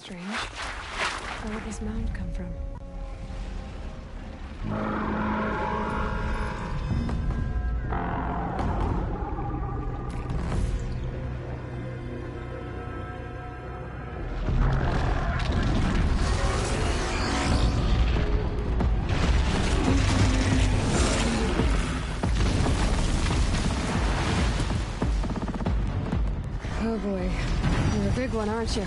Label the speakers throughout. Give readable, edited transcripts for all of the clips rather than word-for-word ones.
Speaker 1: Strange. Where would this mound come from? Oh boy, you're a big one, aren't you?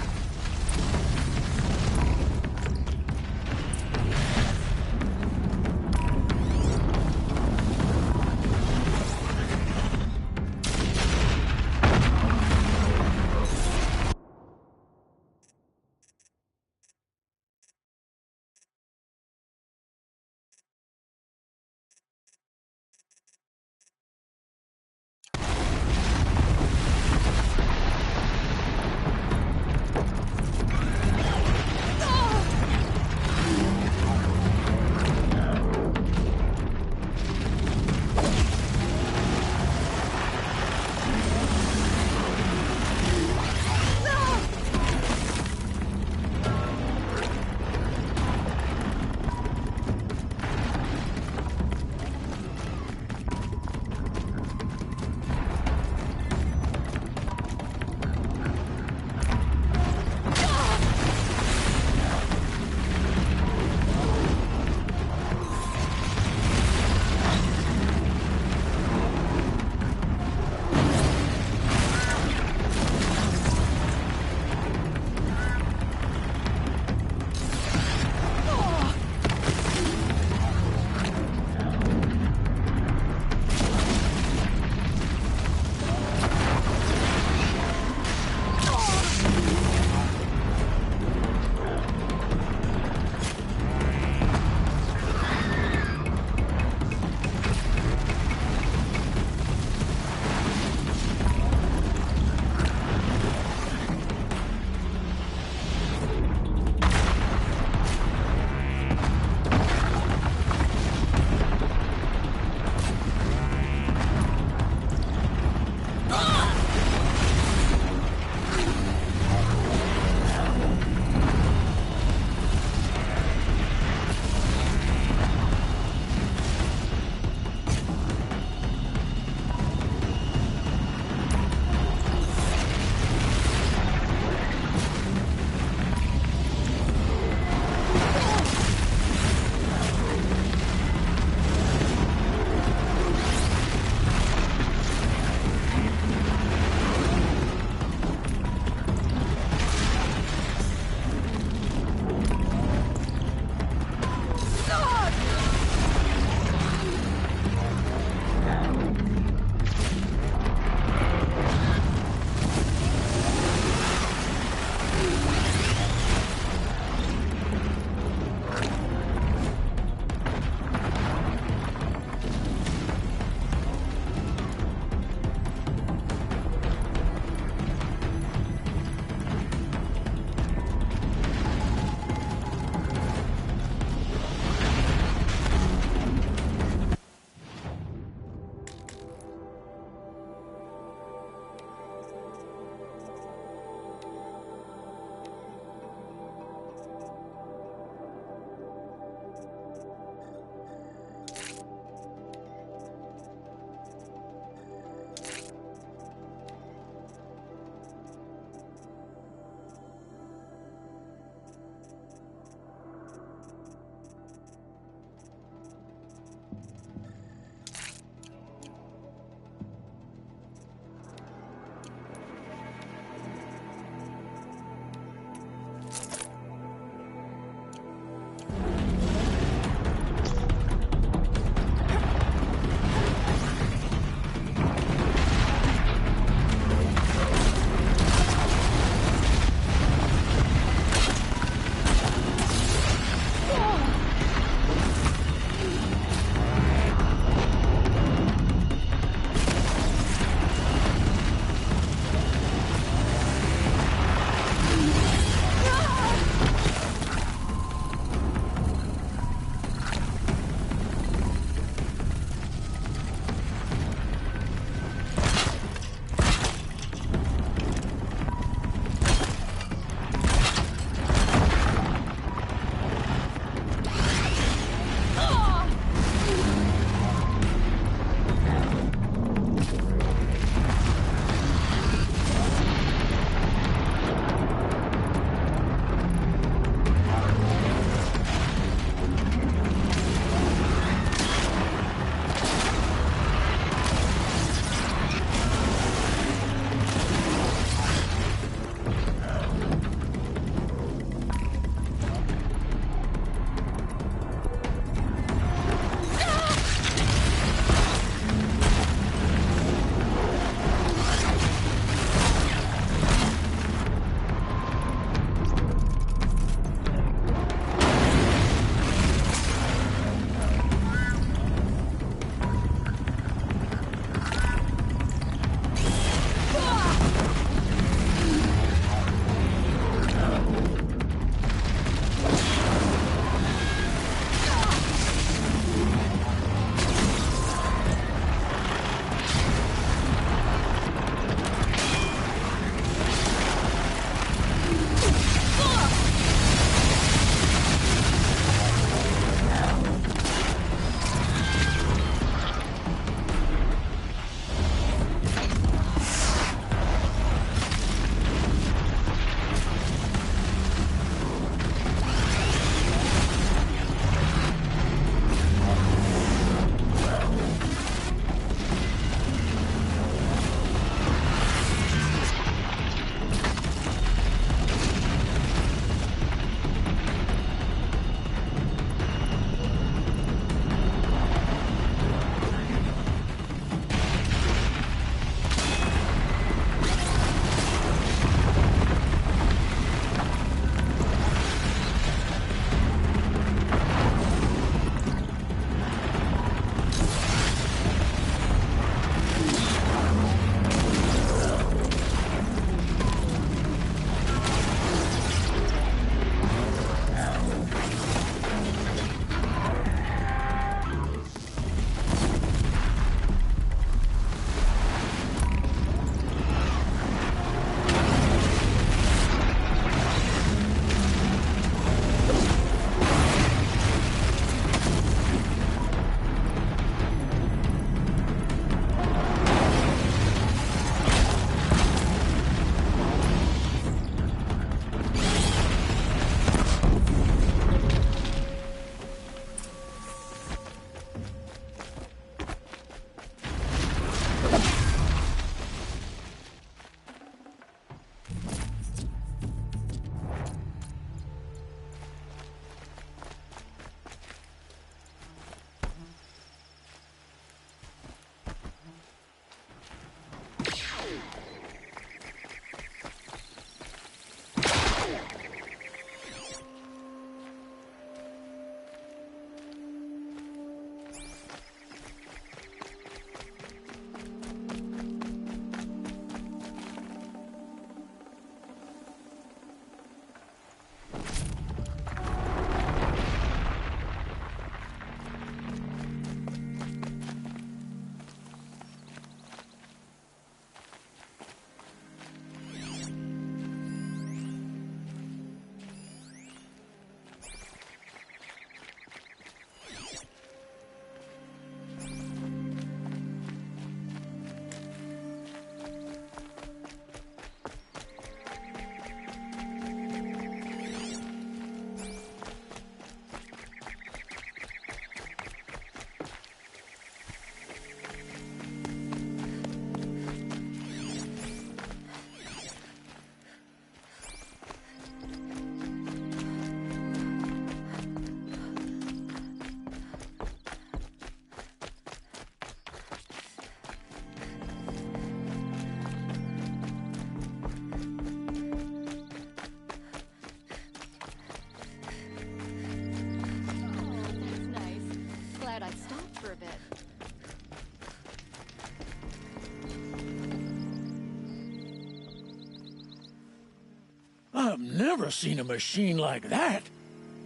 Speaker 2: I've never seen a machine like that.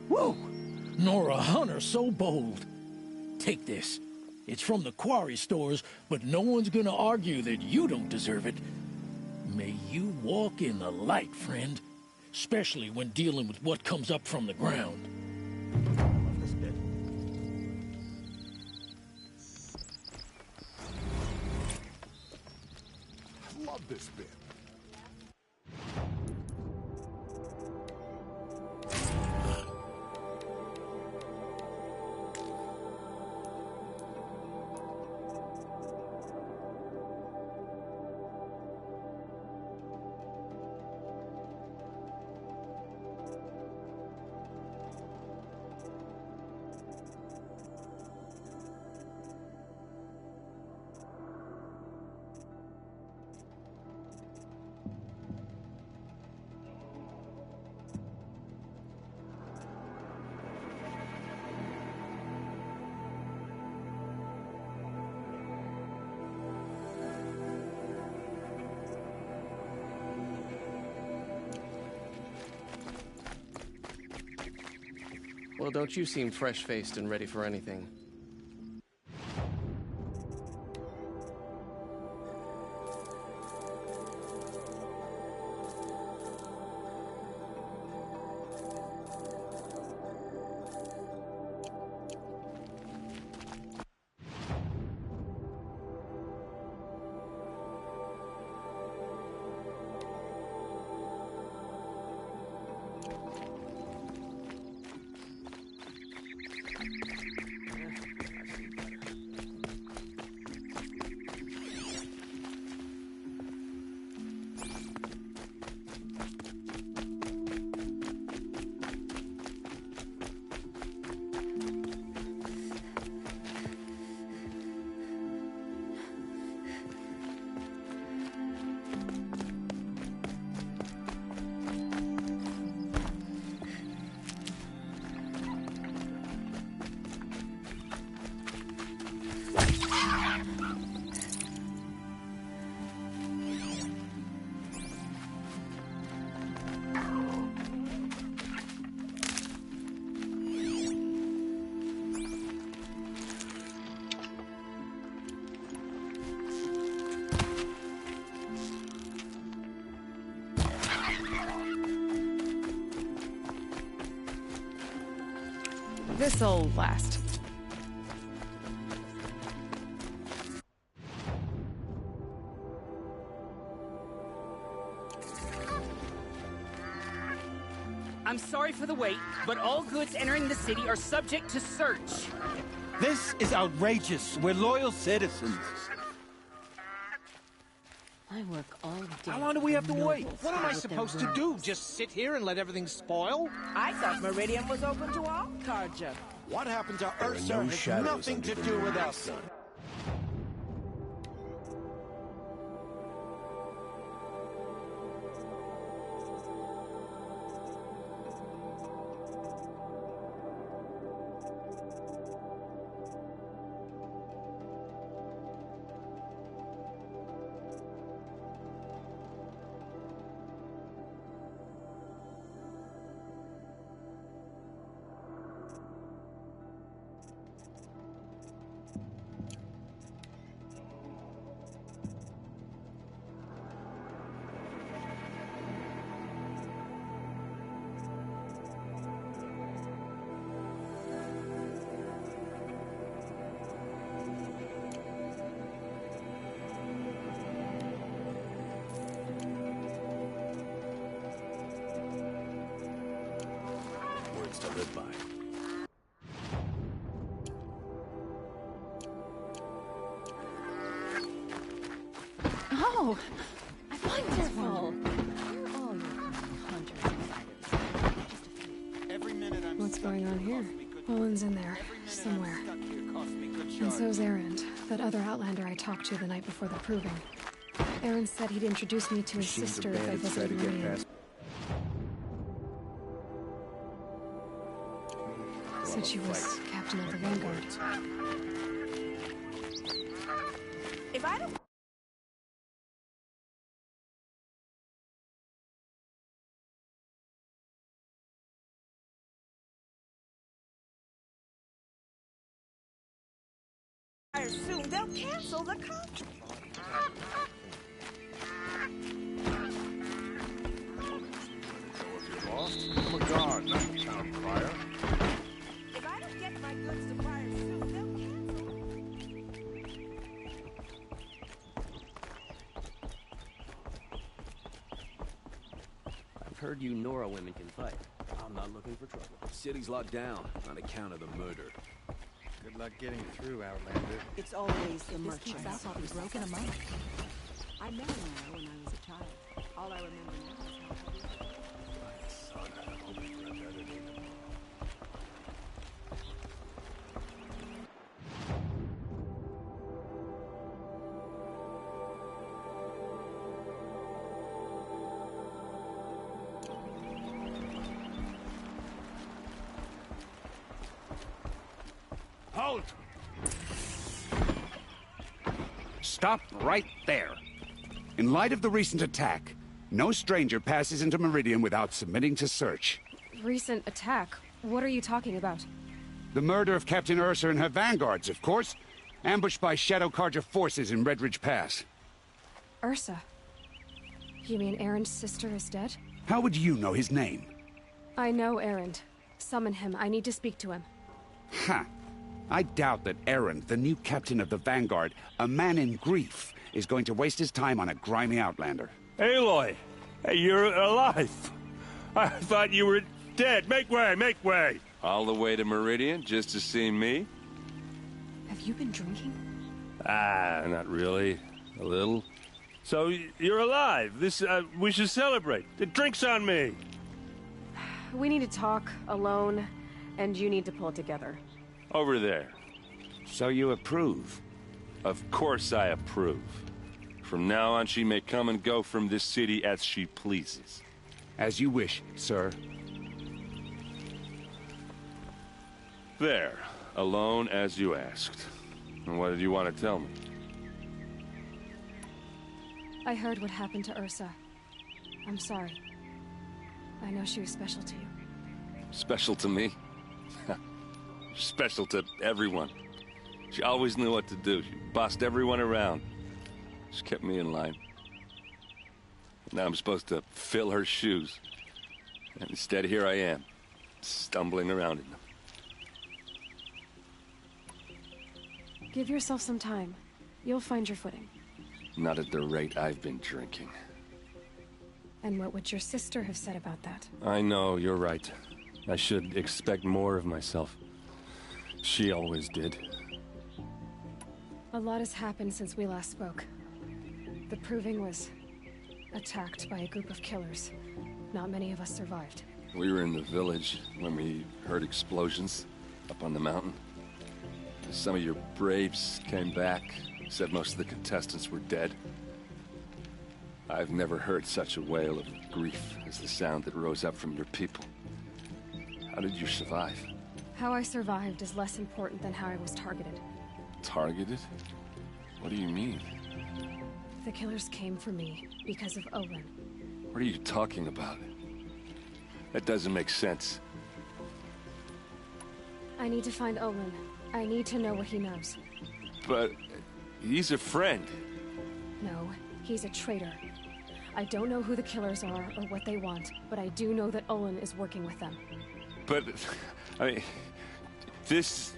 Speaker 2: Whoa! Nor a hunter so bold. Take this. It's from the quarry stores, but no one's gonna argue that you don't deserve it. May you walk in the light, friend. Especially when dealing with what comes up from the ground.
Speaker 3: Love this bit.
Speaker 4: Well, don't you seem fresh-faced and ready for anything.
Speaker 1: This'll last.
Speaker 5: I'm sorry for the wait, but all goods entering the city are subject to search.
Speaker 6: This is outrageous. We're loyal citizens.
Speaker 7: I work all day.
Speaker 6: How long do we have to wait?
Speaker 8: What am I supposed to do? Just sit here and let everything spoil?
Speaker 5: I thought Meridian was open to all Carja.
Speaker 3: What happened to Ursa has nothing to do with us. To live by.
Speaker 1: Oh, wonderful. Where are all your hunters and fighters? Just a few.
Speaker 3: Every minute I'm
Speaker 1: What's going on here? Owen's in there, somewhere. And so's Erend, that other Outlander I talked to the night before the proving. Erend said he'd introduce me to his sister if I visited Meridian. Said she was captain of the Vanguard.
Speaker 5: If I don't
Speaker 9: Soon they'll cancel the contract.
Speaker 3: Lost? I'm a guard, not a town crier.
Speaker 9: If I don't get my goods to Prior soon, they'll cancel.
Speaker 10: I've heard you Nora women can fight. I'm not looking for trouble.
Speaker 11: The city's locked down on account of the murder.
Speaker 3: Good luck getting through, Outlander.
Speaker 7: It's always the
Speaker 9: This keeps
Speaker 7: merchants.
Speaker 9: up, I'll be broke in a month.
Speaker 7: I met Nora when I was a child. All I remember now is how heavy it was.
Speaker 3: Son, I hope you got that in him.
Speaker 12: Halt! Stop right there. In light of the recent attack, no stranger passes into Meridian without submitting to search.
Speaker 1: Recent attack? What are you talking about?
Speaker 12: The murder of Captain Ursa and her vanguards, of course. Ambushed by Shadow Carja forces in Redridge Pass.
Speaker 1: Ursa? You mean Erin's sister is dead?
Speaker 12: How would you know his name?
Speaker 1: I know Erend. Summon him. I need to speak to him.
Speaker 12: Ha! I doubt that Erend, the new captain of the Vanguard, a man in grief, is going to waste his time on a grimy outlander.
Speaker 13: Aloy! Hey, you're alive! I thought you were dead. Make way, make way!
Speaker 14: All the way to Meridian just to see me?
Speaker 1: Have you been drinking?
Speaker 13: Ah, not really. A little. So, you're alive. We should celebrate. The drink's on me!
Speaker 1: We need to talk, alone, and you need to pull it together.
Speaker 14: Over there.
Speaker 12: So you approve?
Speaker 14: Of course I approve. From now on, she may come and go from this city as she pleases.
Speaker 12: As you wish, sir.
Speaker 14: There. Alone as you asked. And what did you want to tell me?
Speaker 1: I heard what happened to Ursa. I'm sorry. I know she was special to you.
Speaker 14: Special to me? Special to everyone. She always knew what to do. She bossed everyone around. She kept me in line. Now I'm supposed to fill her shoes. And instead, here I am, stumbling around in them.
Speaker 1: Give yourself some time. You'll find your footing.
Speaker 14: Not at the rate I've been drinking.
Speaker 1: And what would your sister have said about that?
Speaker 13: I know, you're right. I should expect more of myself. She always did.
Speaker 1: A lot has happened since we last spoke. The Proving was attacked by a group of killers. Not many of us survived.
Speaker 14: We were in the village when we heard explosions up on the mountain. Some of your braves came back, said most of the contestants were dead. I've never heard such a wail of grief as the sound that rose up from your people. How did you survive?
Speaker 1: How I survived is less important than how I was targeted.
Speaker 14: Targeted? What do you mean?
Speaker 1: The killers came for me because of Olin.
Speaker 14: What are you talking about? That doesn't make sense.
Speaker 1: I need to find Olin. I need to know what he knows.
Speaker 14: But he's a friend.
Speaker 1: No, he's a traitor. I don't know who the killers are or what they want, but I do know that Olin is working with them.
Speaker 14: But, I mean, this...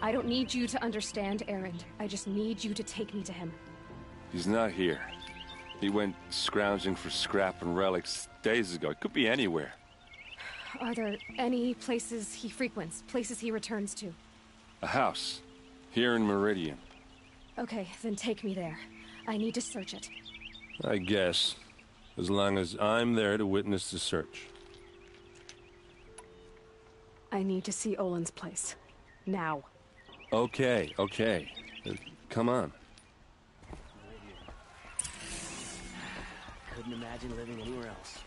Speaker 1: I don't need you to understand, Erend. I just need you to take me to him.
Speaker 14: He's not here. He went scrounging for scrap and relics days ago. It could be anywhere.
Speaker 1: Are there any places he frequents, places he returns to?
Speaker 14: A house. Here in Meridian.
Speaker 1: Okay, then take me there. I need to search it.
Speaker 13: I guess. As long as I'm there to witness the search.
Speaker 1: I need to see Olin's place. Now.
Speaker 13: Okay, okay. Come on.
Speaker 10: Couldn't imagine living anywhere else.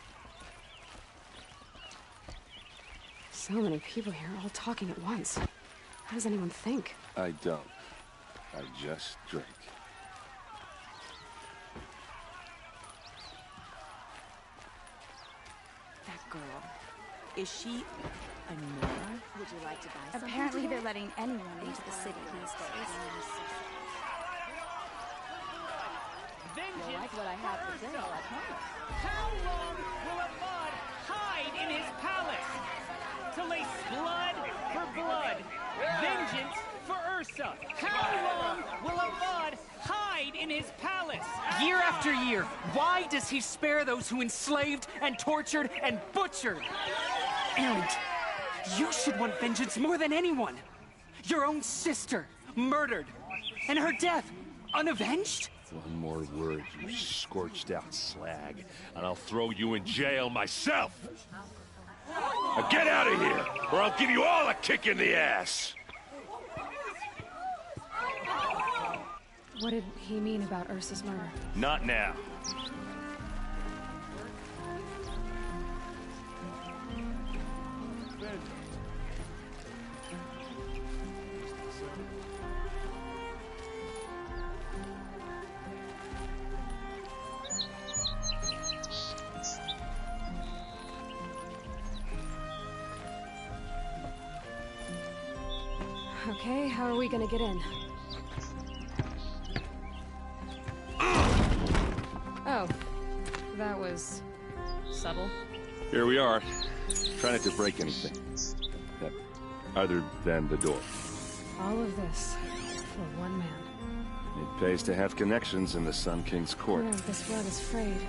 Speaker 1: So many people here, all talking at once. How does anyone think?
Speaker 14: I don't. I just drink.
Speaker 7: That girl. Is she a Nora? Would you like to buy something?
Speaker 15: Apparently they're letting anyone into the city these days.
Speaker 7: You'll like what I have to say, I promise.
Speaker 5: How long will a bud hide in his palace? To lace blood for blood, vengeance for Ursa. How long will a bud hide in his palace? Year after year, why does he spare those who enslaved and tortured and butchered? Erend, you should want vengeance more than anyone. Your own sister, murdered, and her death, unavenged?
Speaker 14: One more word, you scorched out slag, and I'll throw you in jail myself! Now get out of here, or I'll give you all a kick in the ass!
Speaker 1: What did he mean about Ursa's murder?
Speaker 14: Not now.
Speaker 1: Okay, how are we gonna get in? Oh, that was subtle.
Speaker 14: Here we are. Try not to break anything. Other than the door.
Speaker 1: All of this for one man.
Speaker 14: It pays to have connections in the Sun King's court.
Speaker 1: Yeah, this rug is frayed,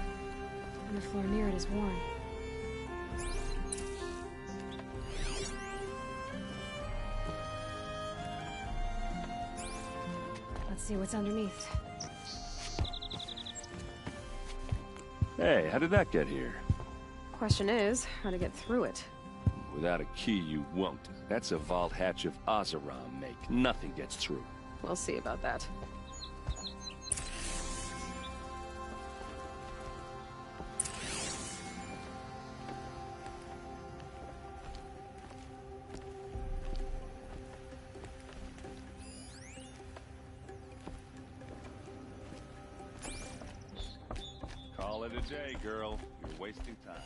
Speaker 1: and the floor near it is worn. Let's see what's underneath.
Speaker 14: Hey, how did that get here?
Speaker 1: Question is, how to get through it.
Speaker 14: Without a key, you won't. That's a vault hatch of Oseram make. Nothing gets through.
Speaker 1: We'll see about that.
Speaker 14: Call it a day, girl. You're wasting time.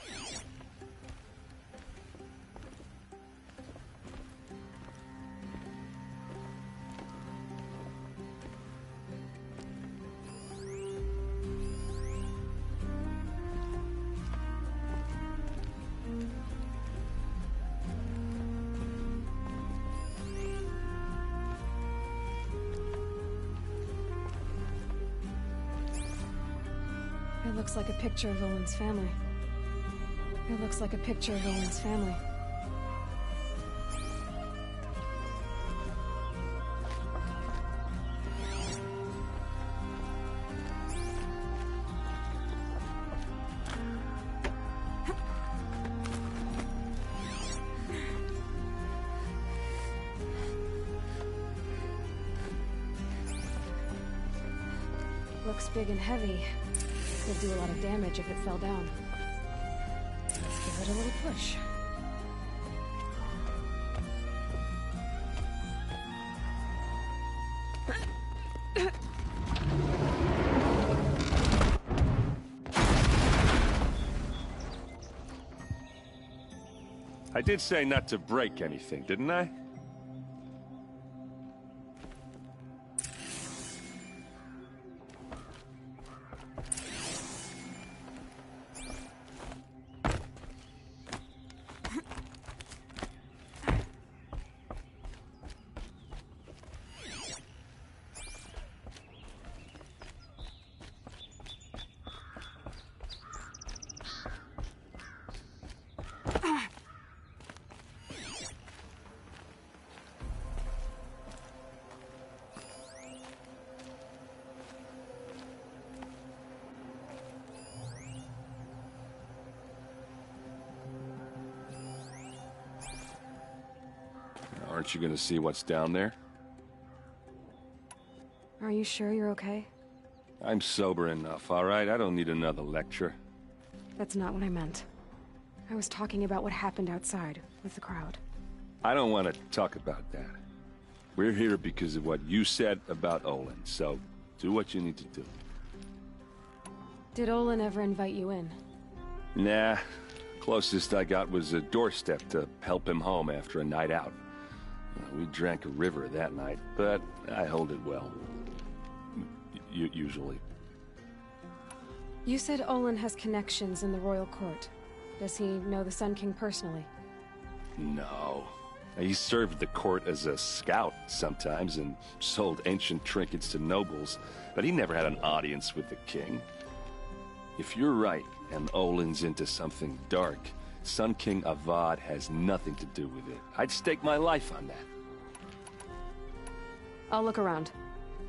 Speaker 1: It looks like a picture of Owen's family. It looks like a picture of Owen's family. Looks big and heavy. Could do a lot of damage if it fell down. Let's give it a little push.
Speaker 14: I did say not to break anything, didn't I? Aren't you gonna see what's down there?
Speaker 1: Are you sure you're okay?
Speaker 14: I'm sober enough, all right? I don't need another lecture.
Speaker 1: That's not what I meant. I was talking about what happened outside with the crowd.
Speaker 14: I don't want to talk about that. We're here because of what you said about Olin, so do what you need to do.
Speaker 1: Did Olin ever invite you in?
Speaker 14: Nah, Closest I got was a doorstep to help him home after a night out. We drank a river that night, but I hold it well. Usually.
Speaker 1: You said Olin has connections in the royal court. Does he know the Sun King personally?
Speaker 14: No. He served the court as a scout sometimes and sold ancient trinkets to nobles, but he never had an audience with the king. If you're right, and Olin's into something dark, Sun King Avad has nothing to do with it. I'd stake my life on that.
Speaker 1: I'll look around.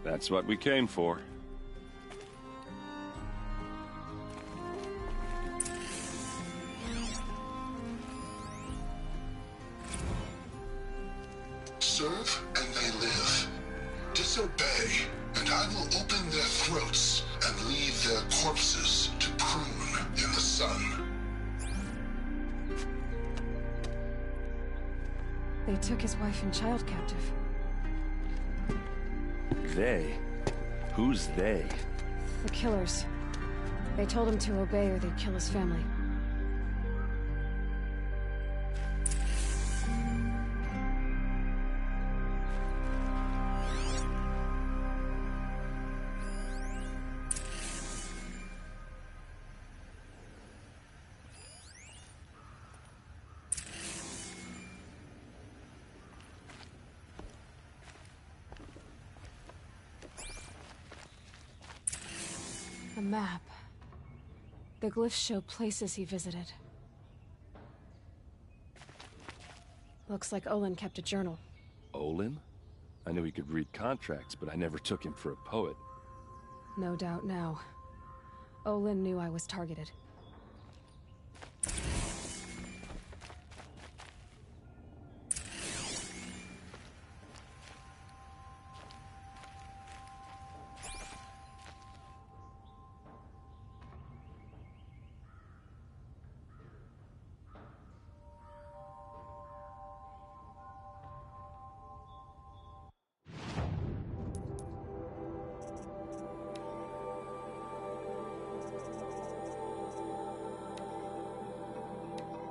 Speaker 14: That's what we came for.
Speaker 16: Serve and they live. Disobey, and I will open their throats and leave their corpses to prune in the sun.
Speaker 1: They took his wife and child captive.
Speaker 14: They? Who's they?
Speaker 1: The killers. They told him to obey or they'd kill his family. A map. The glyphs show places he visited. Looks like Olin kept a journal.
Speaker 14: Olin? I knew he could read contracts, but I never took him for a poet.
Speaker 1: No doubt now. Olin knew I was targeted.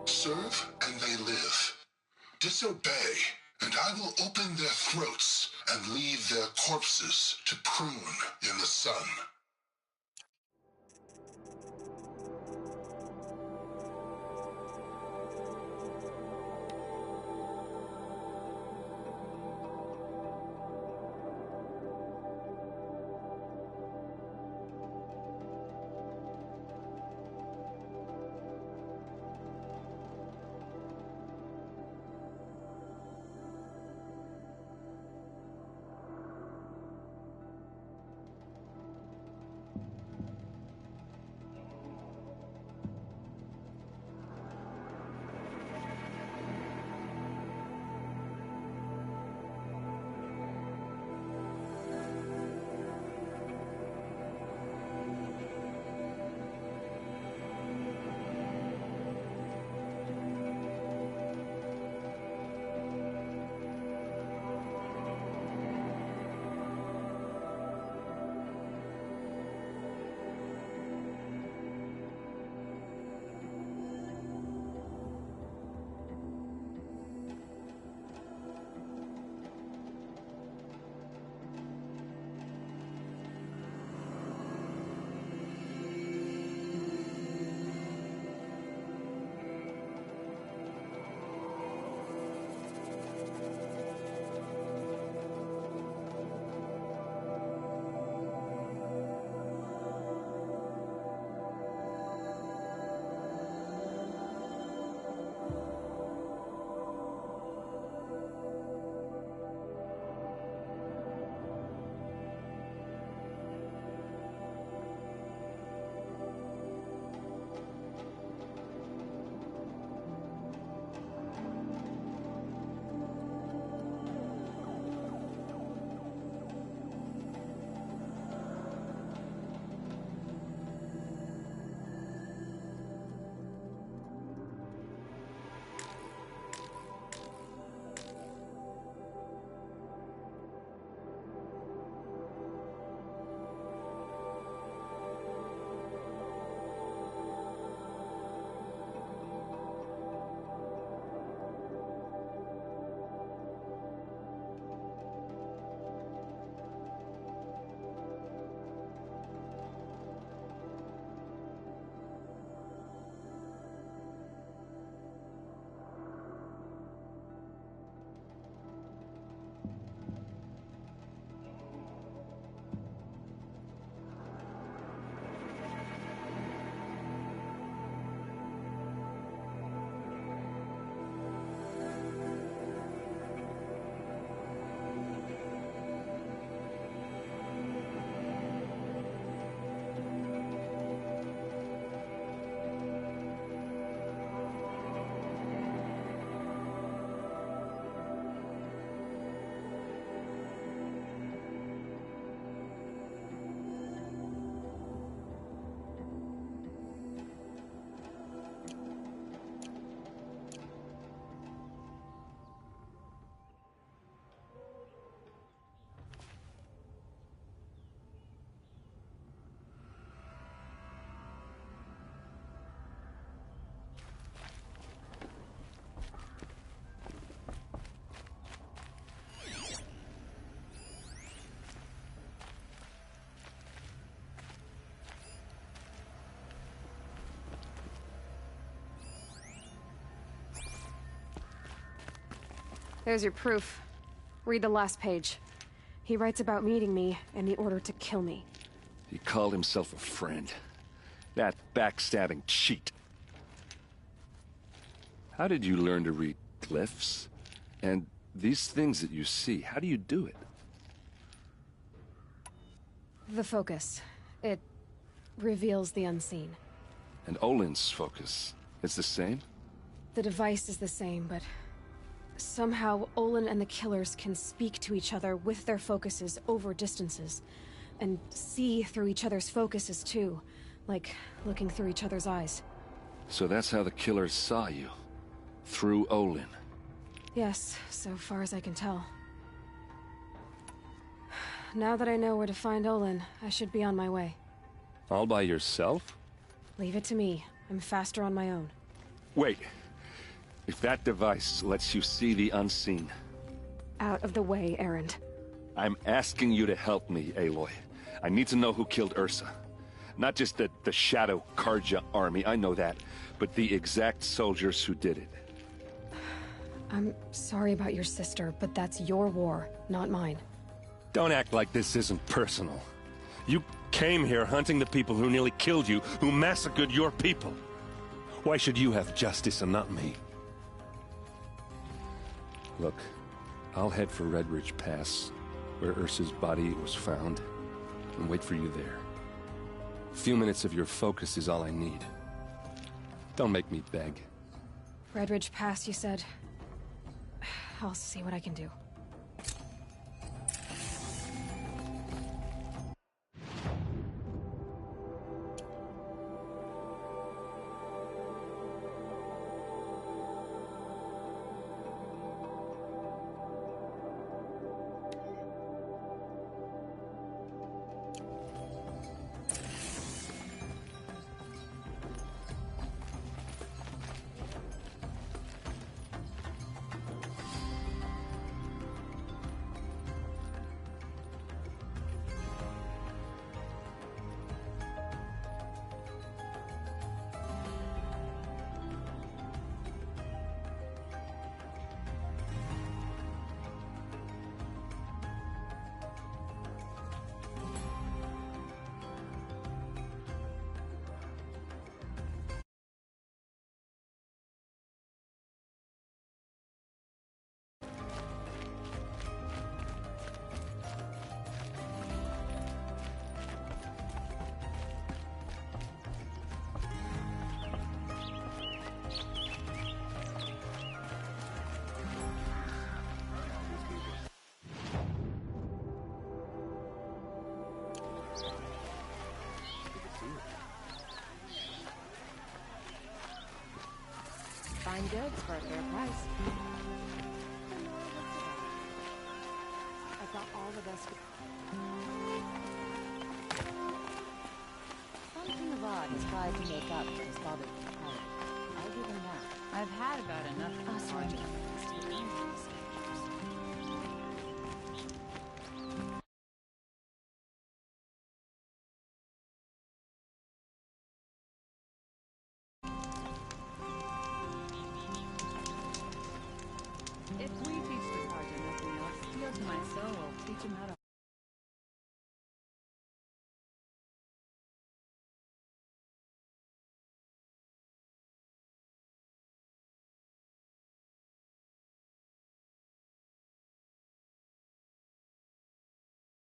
Speaker 16: Serve and they live. Disobey, and I will open their throats and leave their corpses to prune in the sun.
Speaker 1: There's your proof. Read the last page. He writes about meeting me and the order to kill me.
Speaker 14: He called himself a friend. That backstabbing cheat. How did you learn to read glyphs? And these things that you see, how do you do it?
Speaker 1: The focus. It reveals the unseen.
Speaker 14: And Olin's focus is the same?
Speaker 1: The device is the same, but somehow Olin and the killers can speak to each other with their focuses over distances. And see through each other's focuses too. Like looking through each other's eyes.
Speaker 14: So that's how the killers saw you? Through Olin?
Speaker 1: Yes, so far as I can tell. Now that I know where to find Olin, I should be on my way.
Speaker 14: All by yourself?
Speaker 1: Leave it to me. I'm faster on my own.
Speaker 14: Wait. If that device lets you see the unseen...
Speaker 1: Out of the way, Erend.
Speaker 14: I'm asking you to help me, Aloy. I need to know who killed Ursa. Not just the Shadow Karja army, I know that, but the exact soldiers who did it.
Speaker 1: I'm sorry about your sister, but that's your war, not mine.
Speaker 13: Don't act like this isn't personal. You came here hunting the people who nearly killed you, who massacred your people. Why should you have justice and not me?
Speaker 14: Look, I'll head for Red Ridge Pass, where Ursa's body was found, and wait for you there. A few minutes of your focus is all I need. Don't make me beg.
Speaker 1: Red Ridge Pass, you said? I'll see what I can do.
Speaker 7: Fine goods for a fair price. I've got all the best. Something of odd has tried to make up for his father's brutality. I'll give him that. I've had about enough of Roger. If we teach the Karja nothing else, steal to my soul, teach him how to